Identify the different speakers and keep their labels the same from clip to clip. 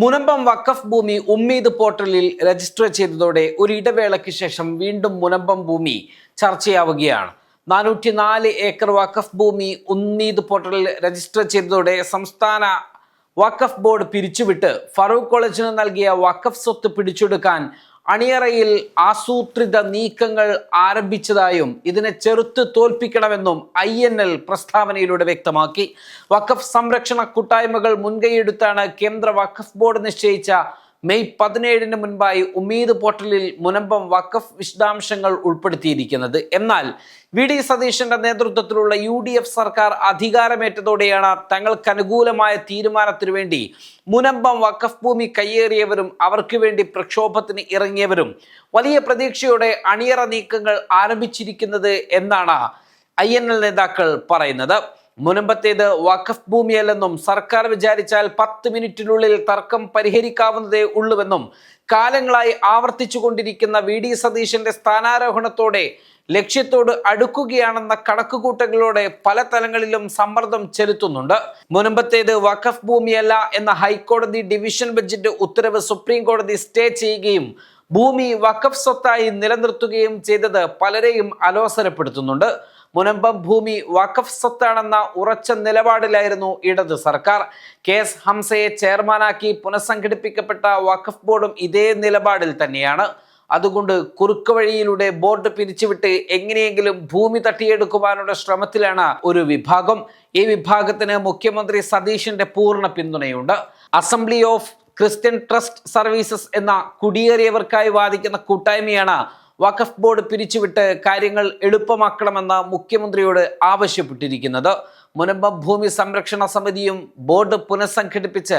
Speaker 1: മുനമ്പം വഖഫ് ഭൂമി ഉമ്മീദ് പോർട്ടലിൽ രജിസ്റ്റർ ചെയ്തതോടെ ഒരു ഇടവേളയ്ക്ക് ശേഷം വീണ്ടും മുനമ്പം ഭൂമി ചർച്ചയാവുകയാണ്. 404 ഏക്കർ വഖഫ് ഭൂമി ഉമ്മീദ് പോർട്ടലിൽ രജിസ്റ്റർ ചെയ്തതോടെ സംസ്ഥാന വഖഫ് ബോർഡ് പിരിച്ചുവിട്ട് ഫറൂഖ് കോളേജിന് നൽകിയ വഖഫ് സ്വത്ത് പിടിച്ചെടുക്കാൻ അണിയറയിൽ ആസൂത്രിത നീക്കങ്ങൾ ആരംഭിച്ചതായും ഇതിനെ ചെറുത്ത് തോൽപ്പിക്കണമെന്നും INL പ്രസ്താവനയിലൂടെ വ്യക്തമാക്കി. വഖഫ് സംരക്ഷണ കൂട്ടായ്മകൾ മുൻകൈയെടുത്താണ് കേന്ദ്ര വഖഫ് ബോർഡ് നിശ്ചയിച്ച മെയ് 17 മുൻപായി ഉമ്മീദ് പോർട്ടലിൽ മുനമ്പം വഖഫ് വിശദാംശങ്ങൾ ഉൾപ്പെടുത്തിയിരിക്കുന്നത്. എന്നാൽ VD സതീശന്റെ നേതൃത്വത്തിലുള്ള UDF സർക്കാർ അധികാരമേറ്റതോടെയാണ് തങ്ങൾക്ക് അനുകൂലമായ തീരുമാനത്തിനു വേണ്ടി മുനമ്പം വഖഫ് ഭൂമി കയ്യേറിയവരും അവർക്ക് വേണ്ടി പ്രക്ഷോഭത്തിന് ഇറങ്ങിയവരും വലിയ പ്രതീക്ഷയോടെ അണിയറ നീക്കങ്ങൾ ആരംഭിച്ചിരിക്കുന്നത് എന്നാണ് INL നേതാക്കൾ പറയുന്നത്. മുനമ്പത്തേത് വഖഫ് ഭൂമിയല്ലെന്നും സർക്കാർ വിചാരിച്ചാൽ 10 മിനിറ്റിനുള്ളിൽ തർക്കം പരിഹരിക്കാവുന്നതേ ഉള്ളുവെന്നും കാലങ്ങളായി ആവർത്തിച്ചു കൊണ്ടിരിക്കുന്ന VD സതീശന്റെ സ്ഥാനാരോഹണത്തോടെ ലക്ഷ്യത്തോട് അടുക്കുകയാണെന്ന കണക്കുകൂട്ടങ്ങളോടെ പല തലങ്ങളിലും സമ്മർദ്ദം ചെലുത്തുന്നുണ്ട്. മുനമ്പത്തേത് വഖഫ് ഭൂമിയല്ല എന്ന ഹൈക്കോടതി ഡിവിഷൻ ബെഞ്ചിന്റെ ഉത്തരവ് സുപ്രീം കോടതി സ്റ്റേ ചെയ്യുകയും ഭൂമി വഖഫ് സ്വത്തായി നിലനിർത്തുകയും ചെയ്തത് പലരെയും അലോസരപ്പെടുത്തുന്നുണ്ട്. മുനമ്പം ഭൂമി വഖഫ് സ്വത്താണെന്ന ഉറച്ച നിലപാടിലായിരുന്നു ഇടത് സർക്കാർ. KS ഹംസയെ ചെയർമാനാക്കി പുനഃസംഘടിപ്പിക്കപ്പെട്ട വഖഫ് ബോർഡും ഇതേ നിലപാടിൽ തന്നെയാണ്. അതുകൊണ്ട് കുറുക്ക് വഴിയിലൂടെ ബോർഡ് പിരിച്ചുവിട്ട് എങ്ങനെയെങ്കിലും ഭൂമി തട്ടിയെടുക്കുവാനുള്ള ശ്രമത്തിലാണ് ഒരു വിഭാഗം. ഈ വിഭാഗത്തിന് മുഖ്യമന്ത്രി സതീശന്റെ പൂർണ്ണ പിന്തുണയുണ്ട്. Assembly of Christian trust services എന്ന കുടിയേറിയവർക്കായി വാദിക്കുന്ന കൂട്ടായ്മയാണ് വഖഫ് ബോർഡ് പിരിച്ചുവിട്ട് കാര്യങ്ങൾ എളുപ്പമാക്കണമെന്ന് മുഖ്യമന്ത്രിയോട് ആവശ്യപ്പെട്ടിരിക്കുന്നത്. മുനമ്പം ഭൂമി സംരക്ഷണ സമിതിയും ബോർഡ് പുനഃസംഘടിപ്പിച്ച്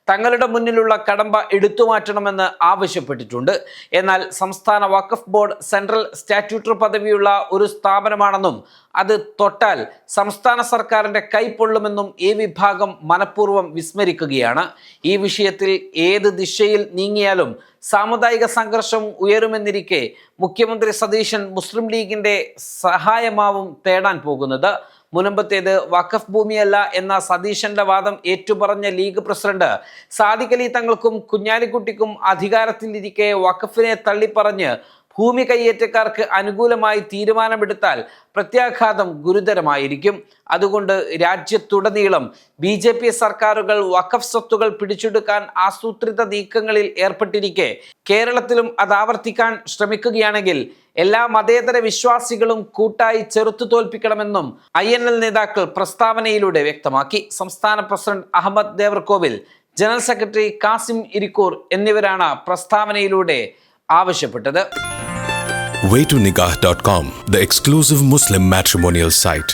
Speaker 1: തങ്ങളുടെ മുന്നിലുള്ള കടമ്പ എടുത്തുമാറ്റണമെന്ന് ആവശ്യപ്പെട്ടിട്ടുണ്ട്. എന്നാൽ സംസ്ഥാന വഖഫ് ബോർഡ് സെൻട്രൽ സ്റ്റാറ്റ്യൂട്ടറി പദവിയുള്ള ഒരു സ്ഥാപനമാണെന്നും അത് തൊട്ടാൽ സംസ്ഥാന സർക്കാരിന്റെ കൈപ്പൊള്ളുമെന്നും ഈ വിഭാഗം മനഃപൂർവ്വം വിസ്മരിക്കുകയാണ്. ഈ വിഷയത്തിൽ ഏത് ദിശയിൽ നീങ്ങിയാലും സാമുദായിക സംഘർഷം ഉയരുമെന്നിരിക്കെ മുഖ്യമന്ത്രി സതീശൻ മുസ്ലിം ലീഗിന്റെ സഹായമാവും തേടാൻ പോകുന്നത്. മുനമ്പത്തേത് വഖഫ് ഭൂമിയല്ല എന്ന സതീശന്റെ വാദം ഏറ്റുപറഞ്ഞ ലീഗ് പ്രസിഡന്റ് സാദിഖ് അലി തങ്ങൾക്കും കുഞ്ഞാലിക്കുട്ടിക്കും അധികാരത്തിലിരിക്കെ വഖഫിനെ തള്ളിപ്പറഞ്ഞ് ഭൂമി കയ്യേറ്റക്കാർക്ക് അനുകൂലമായി തീരുമാനമെടുത്താൽ പ്രത്യാഘാതം ഗുരുതരമായിരിക്കും. അതുകൊണ്ട് രാജ്യത്തുടനീളം BJP സർക്കാരുകൾ വഖഫ് സ്വത്തുകൾ പിടിച്ചെടുക്കാൻ ആസൂത്രിത നീക്കങ്ങളിൽ ഏർപ്പെട്ടിരിക്കെ കേരളത്തിലും അത് ആവർത്തിക്കാൻ ശ്രമിക്കുകയാണെങ്കിൽ എല്ലാ മതേതര വിശ്വാസികളും കൂട്ടായി ചെറുത്തു തോൽപ്പിക്കണമെന്നും INL നേതാക്കൾ പ്രസ്താവനയിലൂടെ വ്യക്തമാക്കി. സംസ്ഥാന president Ahammad Devarkovil, general secretary Kasim Irikkur എന്നിവരാണ് പ്രസ്താവനയിലൂടെ ആവശ്യപ്പെട്ടത്.
Speaker 2: Waytonikah.com, the exclusive Muslim matrimonial site.